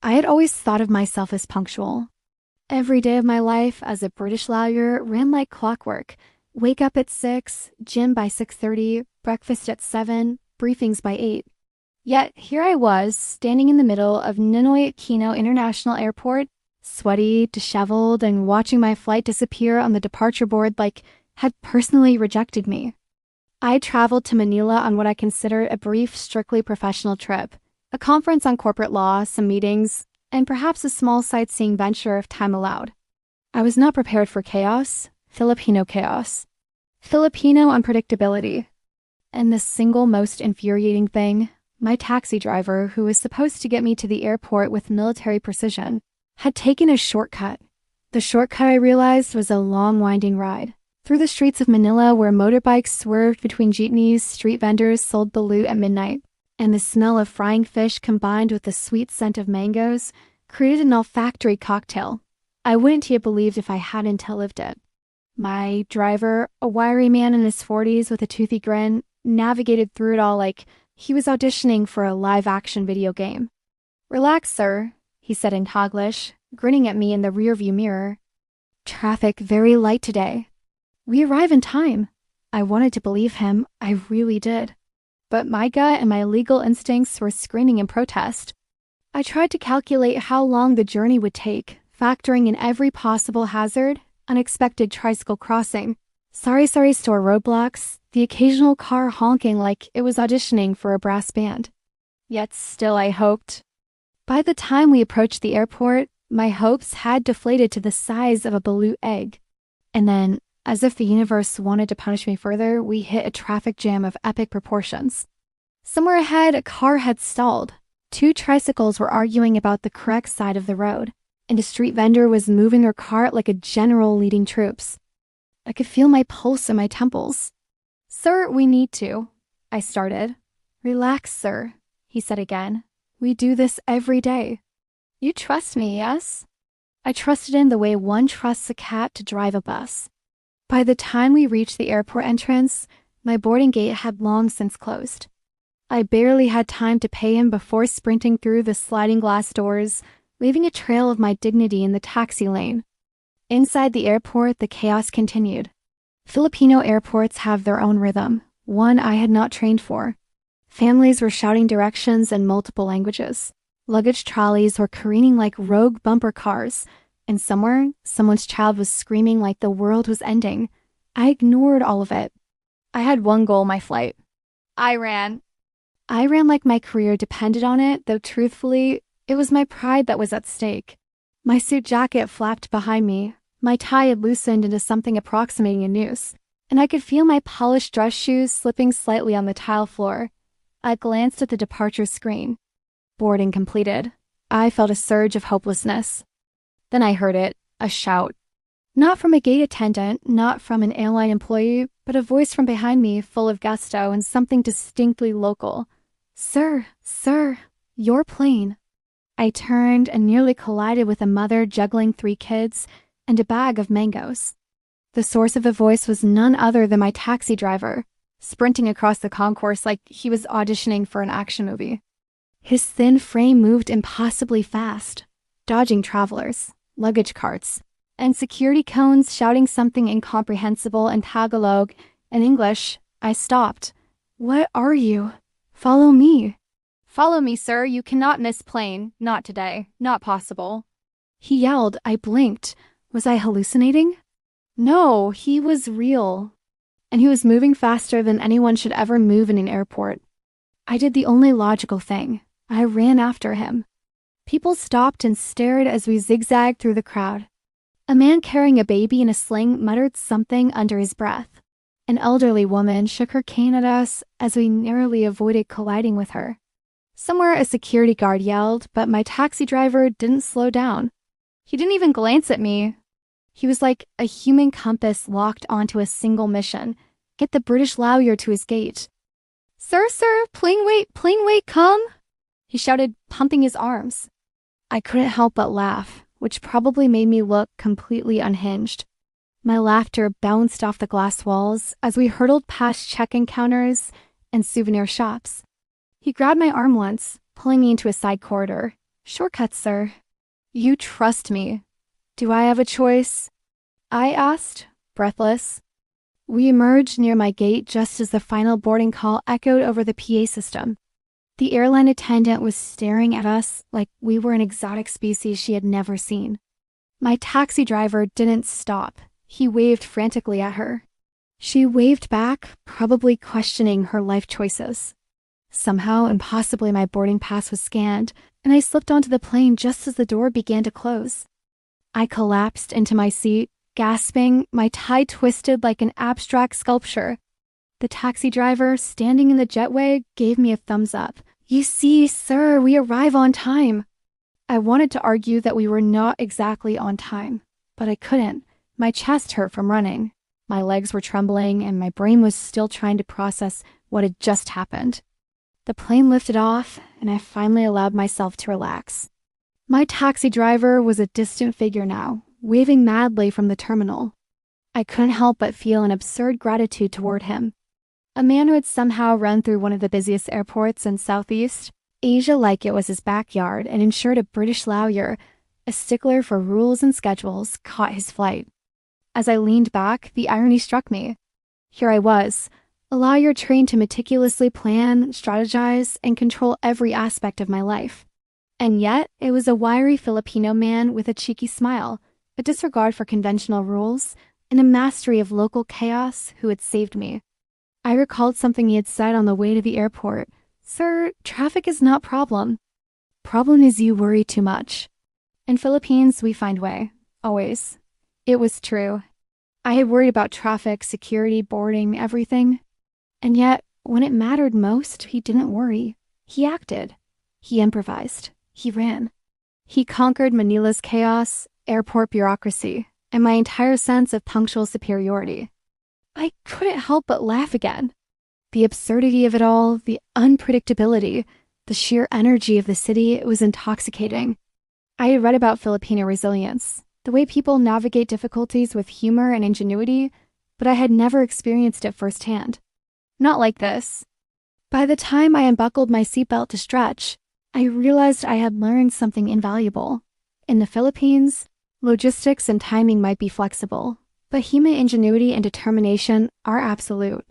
I had always thought of myself as punctual. Every day of my life as a British lawyer ran like clockwork. Wake up at 6, gym by 6:30, breakfast at 7, briefings by 8. Yet here I was, standing in the middle of Ninoy Aquino International Airport, sweaty, disheveled, and watching my flight disappear on the departure board like had personally rejected me. I traveled to Manila on what I considered a brief, strictly professional trip, a conference on corporate law, some meetings, and perhaps a small sightseeing venture if time allowed. I was not prepared for chaos, Filipino chaos, Filipino unpredictability. And the single most infuriating thing, my taxi driver, who was supposed to get me to the airport with military precision, had taken a shortcut. The shortcut, I realized, was a long, winding ride through the streets of Manila where motorbikes swerved between jeepneys, street vendors sold balut at midnight, and the smell of frying fish combined with the sweet scent of mangoes created an olfactory cocktail I wouldn't have believed if I hadn't lived it. My driver, a wiry man in his 40s with a toothy grin, navigated through it all like he was auditioning for a live-action video game. "Relax, sir," he said in Taglish, grinning at me in the rearview mirror. "Traffic very light today. We arrive in time." I wanted to believe him, I really did. But my gut and my legal instincts were screaming in protest. I tried to calculate how long the journey would take, factoring in every possible hazard, unexpected tricycle crossing, sorry store roadblocks, the occasional car honking like it was auditioning for a brass band. Yet still I hoped. By the time we approached the airport, my hopes had deflated to the size of a balut egg. And then, as if the universe wanted to punish me further, we hit a traffic jam of epic proportions. Somewhere ahead, a car had stalled. 2 tricycles were arguing about the correct side of the road, and a street vendor was moving her cart like a general leading troops. I could feel my pulse in my temples. "Sir, we need to," I started. "Relax, sir," he said again. "We do this every day." "You trust me, yes?" I trusted in the way one trusts a cat to drive a bus. By the time we reached the airport entrance, my boarding gate had long since closed. I barely had time to pay him before sprinting through the sliding glass doors, leaving a trail of my dignity in the taxi lane. Inside the airport, the chaos continued. Filipino airports have their own rhythm, one I had not trained for. Families were shouting directions in multiple languages. Luggage trolleys were careening like rogue bumper cars, and somewhere, someone's child was screaming like the world was ending. I ignored all of it. I had one goal my flight. I ran. I ran like my career depended on it, though truthfully, it was my pride that was at stake. My suit jacket flapped behind me. My tie had loosened into something approximating a noose, and I could feel my polished dress shoes slipping slightly on the tile floor. I glanced at the departure screen. Boarding completed. I felt a surge of hopelessness. Then I heard it, a shout. Not from a gate attendant, not from an airline employee, but a voice from behind me full of gusto and something distinctly local. Sir, your plane." I turned and nearly collided with a mother juggling 3 kids and a bag of mangoes. The source of the voice was none other than my taxi driver, sprinting across the concourse like he was auditioning for an action movie. His thin frame moved impossibly fast, dodging travelers, luggage carts, and security cones shouting something incomprehensible in Tagalog and English. I stopped. "What are you? Follow me." "Follow me, sir. You cannot miss plane. Not today. Not possible." He yelled. I blinked. Was I hallucinating? No, he was real. And he was moving faster than anyone should ever move in an airport. I did the only logical thing. I ran after him. People stopped and stared as we zigzagged through the crowd. A man carrying a baby in a sling muttered something under his breath. An elderly woman shook her cane at us as we narrowly avoided colliding with her. Somewhere a security guard yelled, but my taxi driver didn't slow down. He didn't even glance at me. He was like a human compass locked onto a single mission: get the British lawyer to his gate. Sir, plane wait, come!" he shouted, pumping his arms. I couldn't help but laugh, which probably made me look completely unhinged. My laughter bounced off the glass walls as we hurtled past check-in counters and souvenir shops. He grabbed my arm once, pulling me into a side corridor, Shortcuts, sir. You trust me. Do I have a choice? I asked, breathless. We emerged near my gate just as the final boarding call echoed over the PA system. The airline attendant was staring at us like we were an exotic species she had never seen. My taxi driver didn't stop. He waved frantically at her. She waved back, probably questioning her life choices. Somehow, impossibly, my boarding pass was scanned, and I slipped onto the plane just as the door began to close. I collapsed into my seat, gasping, my tie twisted like an abstract sculpture. The taxi driver, standing in the jetway, gave me a thumbs up. You see, sir, we arrive on time. I wanted to argue that we were not exactly on time, but I couldn't. My chest hurt from running. My legs were trembling, and my brain was still trying to process what had just happened. The plane lifted off, and I finally allowed myself to relax. My taxi driver was a distant figure now, waving madly from the terminal. I couldn't help but feel an absurd gratitude toward him. A man who had somehow run through one of the busiest airports in Southeast Asia like it was his backyard and ensured a British lawyer, a stickler for rules and schedules, caught his flight. As I leaned back, the irony struck me. Here I was, a lawyer trained to meticulously plan, strategize, and control every aspect of my life. And yet, it was a wiry Filipino man with a cheeky smile, a disregard for conventional rules, and a mastery of local chaos who had saved me. I recalled something he had said on the way to the airport. Sir, traffic is not problem. Problem is you worry too much. In Philippines, we find way. Always. It was true. I had worried about traffic, security, boarding, everything. And yet, when it mattered most, he didn't worry. He acted. He improvised. He ran. He conquered Manila's chaos, airport bureaucracy, and my entire sense of punctual superiority. I couldn't help but laugh again. The absurdity of it all, the unpredictability, the sheer energy of the city was intoxicating. I had read about Filipino resilience, the way people navigate difficulties with humor and ingenuity, but I had never experienced it firsthand. Not like this. By the time I unbuckled my seatbelt to stretch, I realized I had learned something invaluable. In the Philippines, logistics and timing might be flexible, but human ingenuity and determination are absolute.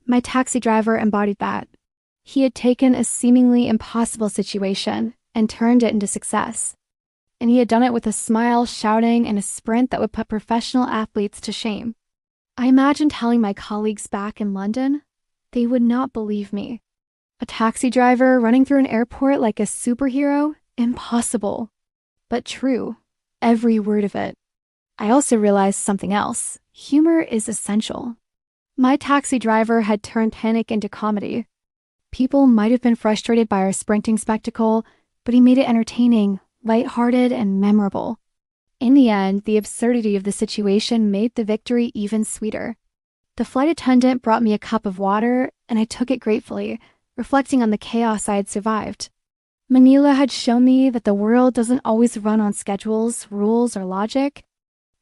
My taxi driver embodied that. He had taken a seemingly impossible situation and turned it into success. And he had done it with a smile, shouting, and a sprint that would put professional athletes to shame. I imagined telling my colleagues back in London. They would not believe me. A taxi driver running through an airport like a superhero? Impossible. But true. Every word of it. I also realized something else. Humor is essential. My taxi driver had turned panic into comedy. People might have been frustrated by our sprinting spectacle, but he made it entertaining, lighthearted, and memorable. In the end, the absurdity of the situation made the victory even sweeter. The flight attendant brought me a cup of water, and I took it gratefully, reflecting on the chaos I had survived. Manila had shown me that the world doesn't always run on schedules, rules, or logic.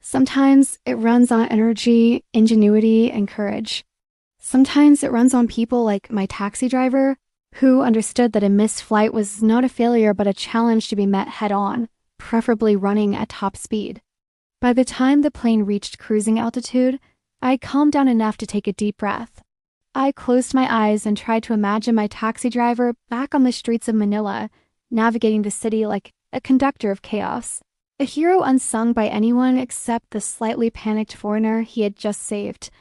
Sometimes it runs on energy, ingenuity, and courage. Sometimes it runs on people like my taxi driver, who understood that a missed flight was not a failure but a challenge to be met head-on, preferably running at top speed. By the time the plane reached cruising altitude, I calmed down enough to take a deep breath. I closed my eyes and tried to imagine my taxi driver back on the streets of Manila, navigating the city like a conductor of chaos. A hero unsung by anyone except the slightly panicked foreigner he had just saved.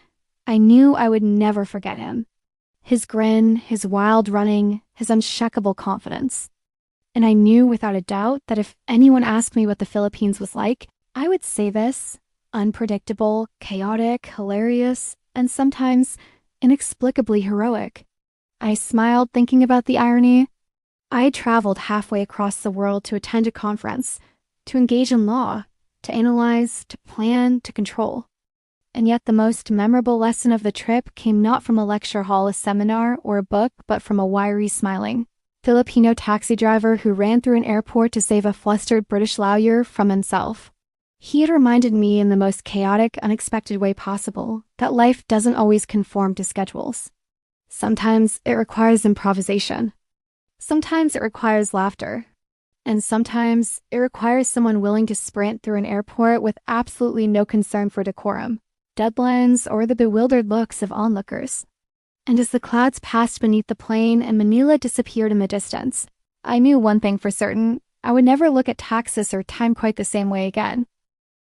I knew I would never forget him. His grin, his wild running, his unshakable confidence. And I knew without a doubt that if anyone asked me what the Philippines was like, I would say this: unpredictable, chaotic, hilarious, and sometimes inexplicably heroic. I smiled thinking about the irony. I traveled halfway across the world to attend a conference, to engage in law, to analyze, to plan, to control. And yet the most memorable lesson of the trip came not from a lecture hall, a seminar, or a book, but from a wiry, smiling Filipino taxi driver who ran through an airport to save a flustered British lawyer from himself. He had reminded me in the most chaotic, unexpected way possible that life doesn't always conform to schedules. Sometimes it requires improvisation. Sometimes it requires laughter. And sometimes it requires someone willing to sprint through an airport with absolutely no concern for decorum, deadlines, or the bewildered looks of onlookers. And as the clouds passed beneath the plane and Manila disappeared in the distance, I knew one thing for certain: I would never look at taxes or time quite the same way again.